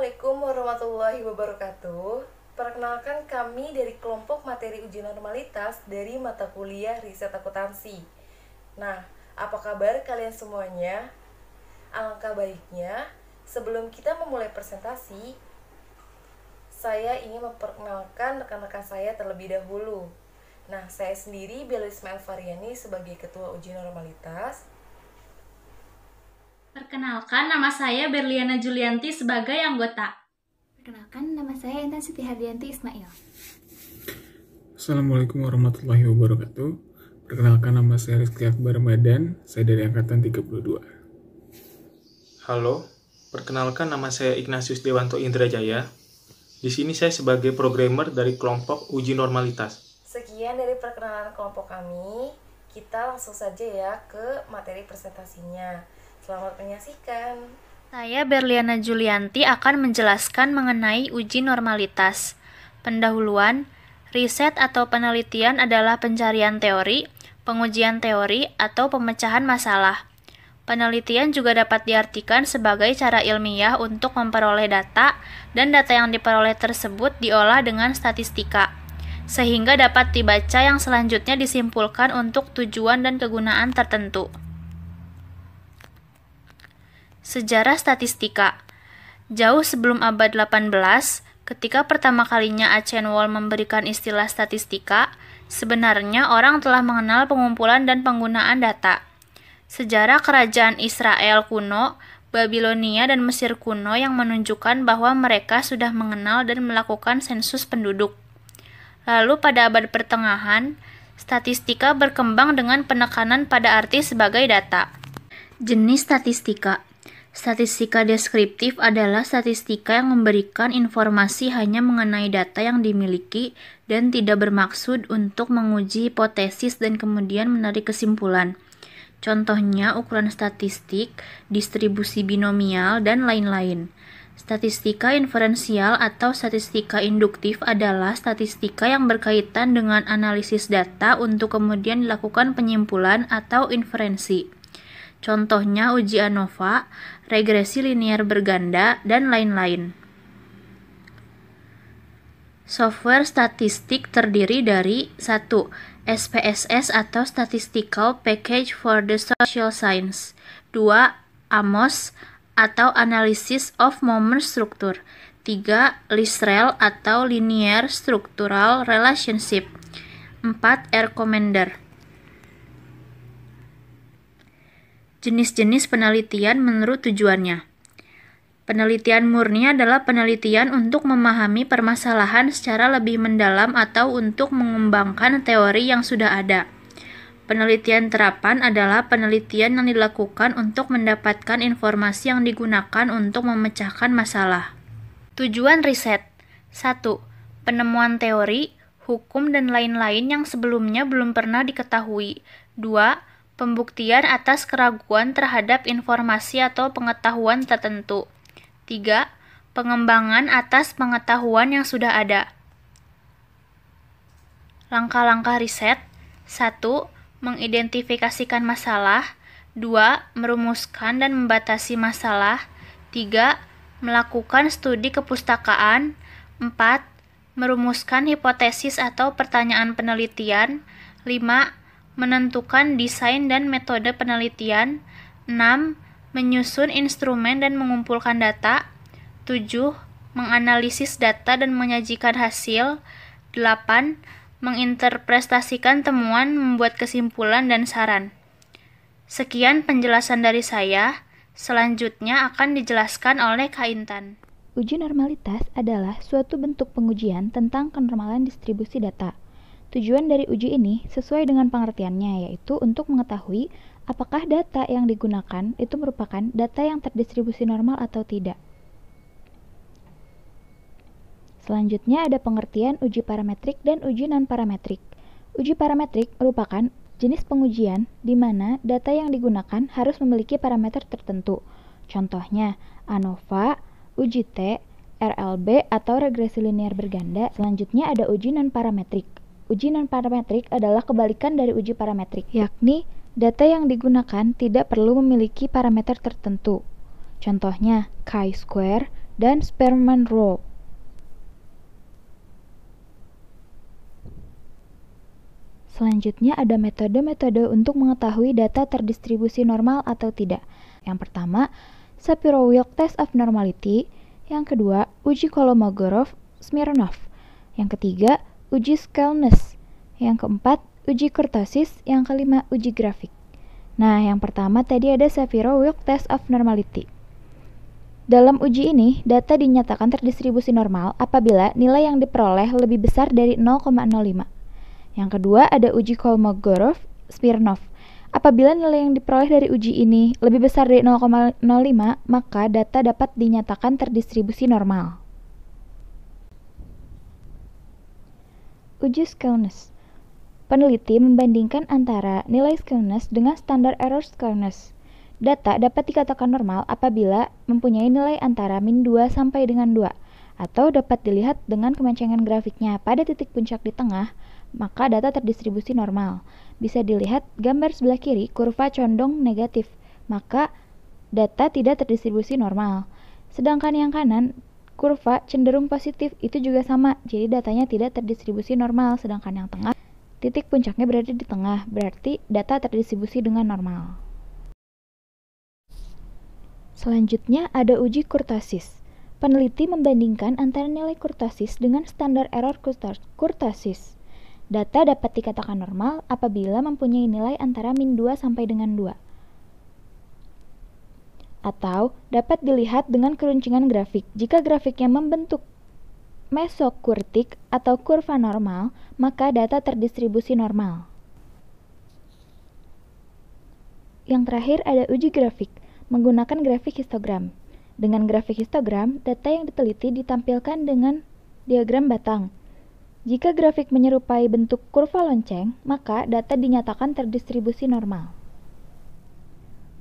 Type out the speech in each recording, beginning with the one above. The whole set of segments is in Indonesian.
Assalamualaikum warahmatullahi wabarakatuh. Perkenalkan kami dari kelompok materi uji normalitas dari mata kuliah riset akuntansi. Nah, apa kabar kalian semuanya? Alangkah baiknya, sebelum kita memulai presentasi, saya ingin memperkenalkan rekan-rekan saya terlebih dahulu. Nah, saya sendiri Bella Ismail Faryani sebagai Ketua Uji Normalitas. Perkenalkan, nama saya Berliana Julianti sebagai anggota. Perkenalkan, nama saya Intan Siti Hardianti Ismail. Assalamualaikum warahmatullahi wabarakatuh. Perkenalkan, nama saya Rizky Akbar Ramadan, saya dari Angkatan 32. Halo, perkenalkan nama saya Ignatius Dewanto Indrajaya. Di sini saya sebagai programmer dari kelompok uji normalitas. Sekian dari perkenalan kelompok kami. Kita langsung saja ya ke materi presentasinya. Selamat menyaksikan. Saya Berliana Julianti akan menjelaskan mengenai uji normalitas. Pendahuluan, riset atau penelitian adalah pencarian teori, pengujian teori, atau pemecahan masalah. Penelitian juga dapat diartikan sebagai cara ilmiah untuk memperoleh data, dan data yang diperoleh tersebut diolah dengan statistika, sehingga dapat dibaca yang selanjutnya disimpulkan untuk tujuan dan kegunaan tertentu. Sejarah statistika. Jauh sebelum abad 18, ketika pertama kalinya Achene Wall memberikan istilah statistika, sebenarnya orang telah mengenal pengumpulan dan penggunaan data. Sejarah kerajaan Israel kuno, Babilonia, dan Mesir kuno yang menunjukkan bahwa mereka sudah mengenal dan melakukan sensus penduduk. Lalu pada abad pertengahan, statistika berkembang dengan penekanan pada arti sebagai data. Jenis statistika. Statistika deskriptif adalah statistika yang memberikan informasi hanya mengenai data yang dimiliki dan tidak bermaksud untuk menguji hipotesis dan kemudian menarik kesimpulan. Contohnya ukuran statistik, distribusi binomial, dan lain-lain. Statistika inferensial atau statistika induktif adalah statistika yang berkaitan dengan analisis data untuk kemudian dilakukan penyimpulan atau inferensi. Contohnya uji ANOVA, regresi linear berganda, dan lain-lain. Software statistik terdiri dari 1. SPSS atau Statistical Package for the Social Science. 2. AMOS atau Analysis of Moment Structure. 3. LISREL atau Linear Structural Relationship. 4. R-Commander. Jenis-jenis penelitian menurut tujuannya. Penelitian murni adalah penelitian untuk memahami permasalahan secara lebih mendalam atau untuk mengembangkan teori yang sudah ada. Penelitian terapan adalah penelitian yang dilakukan untuk mendapatkan informasi yang digunakan untuk memecahkan masalah. Tujuan riset. 1. Penemuan teori, hukum, dan lain-lain yang sebelumnya belum pernah diketahui. 2. Pembuktian atas keraguan terhadap informasi atau pengetahuan tertentu. 3. Pengembangan atas pengetahuan yang sudah ada. Langkah-langkah riset. 1. Mengidentifikasikan masalah. 2. Merumuskan dan membatasi masalah. 3. Melakukan studi kepustakaan. 4. Merumuskan hipotesis atau pertanyaan penelitian. 5. Menentukan desain dan metode penelitian. 6. Menyusun instrumen dan mengumpulkan data. 7. Menganalisis data dan menyajikan hasil. 8. Menginterpretasikan temuan, membuat kesimpulan dan saran. Sekian penjelasan dari saya. Selanjutnya akan dijelaskan oleh Kak Intan. Uji normalitas adalah suatu bentuk pengujian tentang kenormalan distribusi data. Tujuan dari uji ini sesuai dengan pengertiannya, yaitu untuk mengetahui apakah data yang digunakan itu merupakan data yang terdistribusi normal atau tidak. Selanjutnya ada pengertian uji parametrik dan uji non-parametrik. Uji parametrik merupakan jenis pengujian di mana data yang digunakan harus memiliki parameter tertentu. Contohnya ANOVA, uji T, RLB atau regresi linear berganda. Selanjutnya ada uji non-parametrik. Uji non-parametrik adalah kebalikan dari uji parametrik, yakni data yang digunakan tidak perlu memiliki parameter tertentu. Contohnya chi-square, dan Spearman Rule. Selanjutnya ada metode-metode untuk mengetahui data terdistribusi normal atau tidak. Yang pertama, Shapiro-Wilk Test of Normality. Yang kedua, uji Kolmogorov-Smirnov. Yang ketiga, uji Skewness. Yang keempat, uji kurtosis. Yang kelima, uji grafik. Nah, yang pertama tadi ada Shapiro-Wilk Test of Normality. Dalam uji ini, data dinyatakan terdistribusi normal apabila nilai yang diperoleh lebih besar dari 0,05. Yang kedua ada uji Kolmogorov-Smirnov. Apabila nilai yang diperoleh dari uji ini lebih besar dari 0,05, maka data dapat dinyatakan terdistribusi normal. Uji Skewness. Peneliti membandingkan antara nilai Skewness dengan standar error Skewness. Data dapat dikatakan normal apabila mempunyai nilai antara min 2 sampai dengan 2, atau dapat dilihat dengan kemancangan grafiknya pada titik puncak di tengah, maka data terdistribusi normal. Bisa dilihat gambar sebelah kiri, kurva condong negatif, maka data tidak terdistribusi normal. Sedangkan yang kanan, kurva cenderung positif, itu juga sama, jadi datanya tidak terdistribusi normal. Sedangkan yang tengah, titik puncaknya berada di tengah, berarti data terdistribusi dengan normal. Selanjutnya ada uji kurtosis. Peneliti membandingkan antara nilai kurtosis dengan standar error kurtosis. Data dapat dikatakan normal apabila mempunyai nilai antara min 2 sampai dengan 2. Atau dapat dilihat dengan keruncingan grafik. Jika grafiknya membentuk mesokurtik atau kurva normal, maka data terdistribusi normal. Yang terakhir ada uji grafik, menggunakan grafik histogram. Dengan grafik histogram, data yang diteliti ditampilkan dengan diagram batang. Jika grafik menyerupai bentuk kurva lonceng, maka data dinyatakan terdistribusi normal.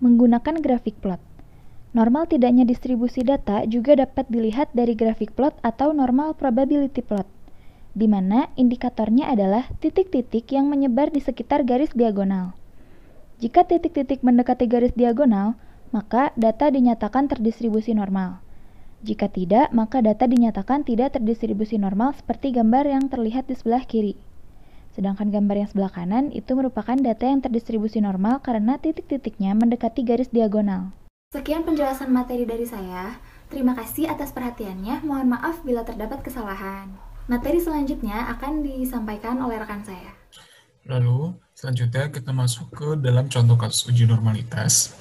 Menggunakan grafik plot. Normal tidaknya distribusi data juga dapat dilihat dari grafik plot atau normal probability plot, di mana indikatornya adalah titik-titik yang menyebar di sekitar garis diagonal. Jika titik-titik mendekati garis diagonal, maka data dinyatakan terdistribusi normal. Jika tidak, maka data dinyatakan tidak terdistribusi normal seperti gambar yang terlihat di sebelah kiri. Sedangkan gambar yang sebelah kanan itu merupakan data yang terdistribusi normal karena titik-titiknya mendekati garis diagonal. Sekian penjelasan materi dari saya. Terima kasih atas perhatiannya. Mohon maaf bila terdapat kesalahan. Materi selanjutnya akan disampaikan oleh rekan saya. Lalu, selanjutnya kita masuk ke dalam contoh kasus uji normalitas.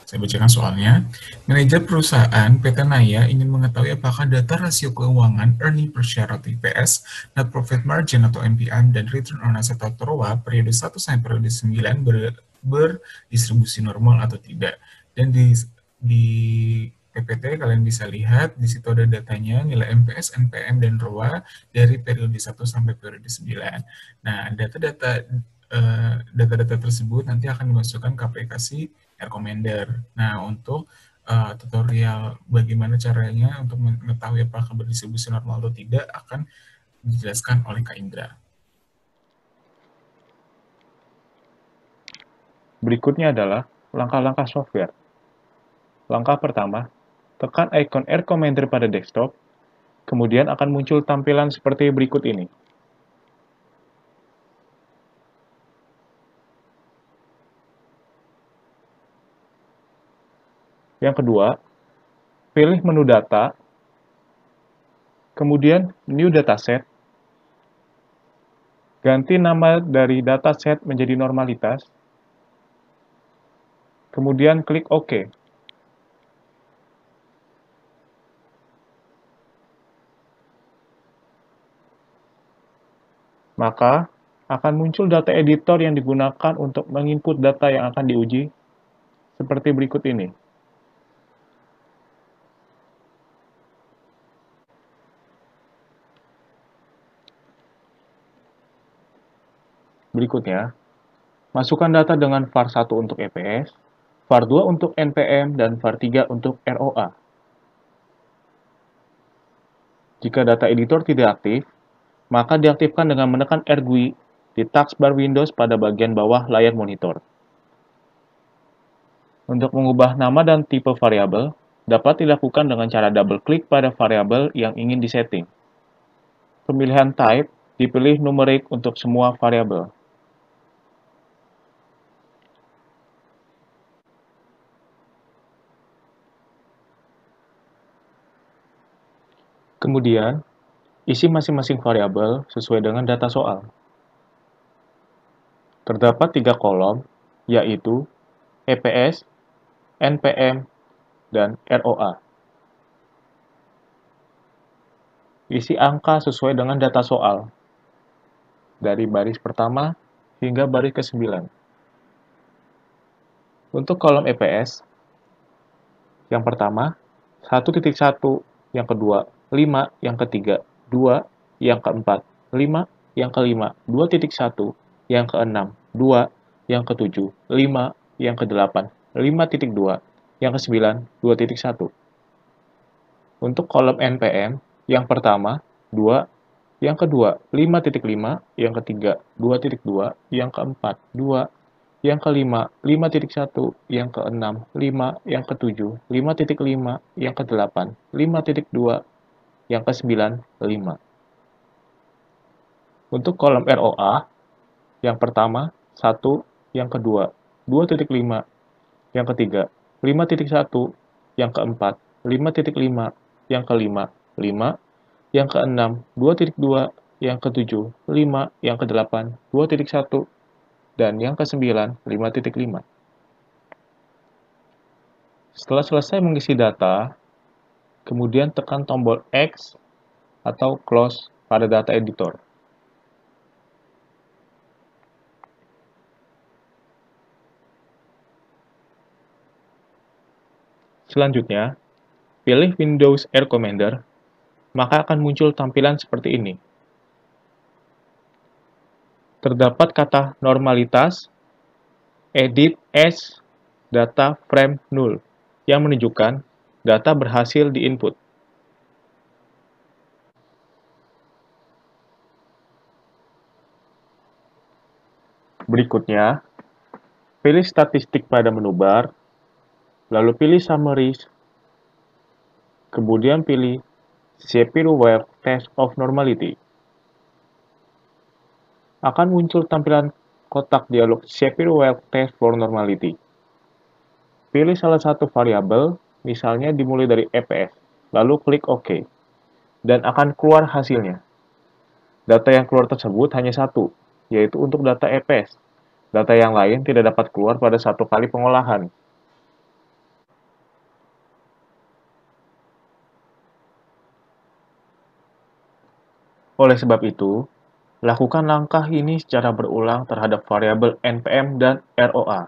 Saya bacakan soalnya. Manajer perusahaan PT Naya ingin mengetahui apakah data rasio keuangan earning per share atau EPS, net profit margin atau NPM, dan return on asset atau ROA periode 1 sampai periode 9 berdistribusi normal atau tidak. Dan di PPT kalian bisa lihat di situ ada datanya, nilai MPS, NPM, dan ROA dari periode 1 sampai periode 9. Nah, data-data tersebut nanti akan dimasukkan ke aplikasi Recommender. Nah, untuk tutorial bagaimana caranya untuk mengetahui apakah berdistribusi normal atau tidak akan dijelaskan oleh Kak Indra. Berikutnya adalah langkah-langkah software. Langkah pertama, tekan ikon Recommender pada desktop, kemudian akan muncul tampilan seperti berikut ini. Yang kedua, pilih menu data, kemudian New Dataset, ganti nama dari dataset menjadi normalitas, kemudian klik OK. Maka, akan muncul data editor yang digunakan untuk menginput data yang akan diuji, seperti berikut ini. Berikutnya, masukkan data dengan VAR1 untuk EPS, VAR2 untuk NPM, dan VAR3 untuk ROA. Jika data editor tidak aktif, maka diaktifkan dengan menekan R GUI di taskbar Windows pada bagian bawah layar monitor. Untuk mengubah nama dan tipe variabel, dapat dilakukan dengan cara double klik pada variabel yang ingin disetting. Pemilihan type dipilih numeric untuk semua variabel. Kemudian, isi masing-masing variabel sesuai dengan data soal. Terdapat 3 kolom, yaitu EPS, NPM, dan ROA. Isi angka sesuai dengan data soal, dari baris pertama hingga baris ke-9. Untuk kolom EPS, yang pertama, 1.1, yang kedua, 5, yang ketiga, 2, yang keempat, 5, yang kelima, 2.1, yang keenam, 2, yang ketujuh, 5, yang kedelapan, 5.2, yang ke-9, 2.1. Untuk kolom NPM, yang pertama, 2, yang kedua, 5.5, yang ketiga, 2.2, yang keempat, 2, yang kelima, 5.1, yang keenam, 5, yang ketujuh, 5.5, yang kedelapan, 5.2, yang ke-9, 5. Untuk kolom ROA, yang pertama, 1, yang kedua, 2.5, yang ketiga, 5.1, yang keempat, 5.5, yang kelima, 5, yang keenam, 2.2, yang ketujuh, 5, yang kedelapan, 2.1, dan yang ke-9, 5.5. Setelah selesai mengisi data, kemudian tekan tombol X atau Close pada data editor. Selanjutnya, pilih Windows Air Commander, maka akan muncul tampilan seperti ini. Terdapat kata normalitas, edit as, data frame null, yang menunjukkan data berhasil diinput. Berikutnya, pilih statistik pada menu bar, lalu pilih Summaries, kemudian pilih Shapiro-Wilk Test of Normality. Akan muncul tampilan kotak dialog Shapiro-Wilk Test for Normality. Pilih salah satu variabel, misalnya dimulai dari EPS, lalu klik OK, dan akan keluar hasilnya. Data yang keluar tersebut hanya satu, yaitu untuk data EPS. Data yang lain tidak dapat keluar pada satu kali pengolahan. Oleh sebab itu, lakukan langkah ini secara berulang terhadap variabel NPM dan ROA.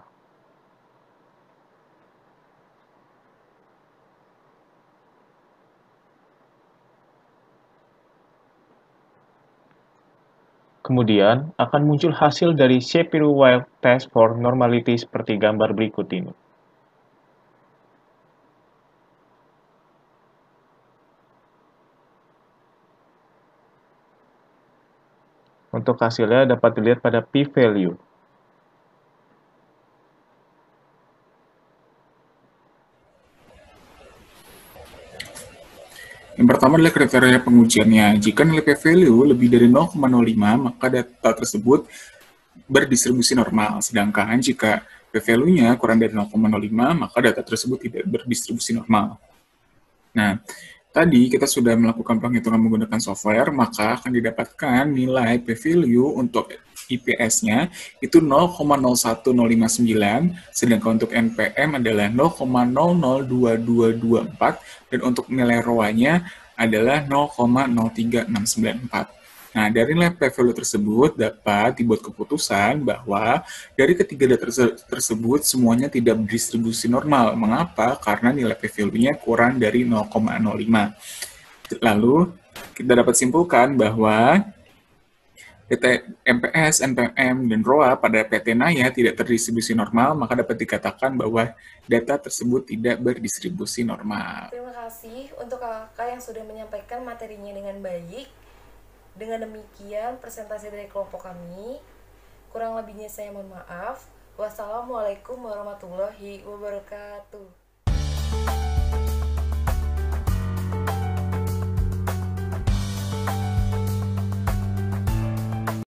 Kemudian, akan muncul hasil dari Shapiro-Wilk Test for Normality seperti gambar berikut ini. Untuk hasilnya dapat dilihat pada p-value. Yang pertama adalah kriteria pengujiannya. Jika nilai p-value lebih dari 0,05, maka data tersebut berdistribusi normal. Sedangkan jika p-value-nya kurang dari 0,05, maka data tersebut tidak berdistribusi normal. Nah, tadi kita sudah melakukan penghitungan menggunakan software, maka akan didapatkan nilai p-value untuk IPS-nya itu 0,01059, sedangkan untuk NPM adalah 0,002224, dan untuk nilai ROA-nya adalah 0,03694. Nah, dari nilai p-value tersebut dapat dibuat keputusan bahwa dari ketiga data tersebut semuanya tidak berdistribusi normal. Mengapa? Karena nilai p-value-nya kurang dari 0,05. Lalu, kita dapat simpulkan bahwa data MPS, NPM, dan ROA pada PT Naya tidak terdistribusi normal, maka dapat dikatakan bahwa data tersebut tidak berdistribusi normal. Terima kasih untuk kakak yang sudah menyampaikan materinya dengan baik. Dengan demikian, presentasi dari kelompok kami. Kurang lebihnya saya mohon maaf. Wassalamualaikum warahmatullahi wabarakatuh.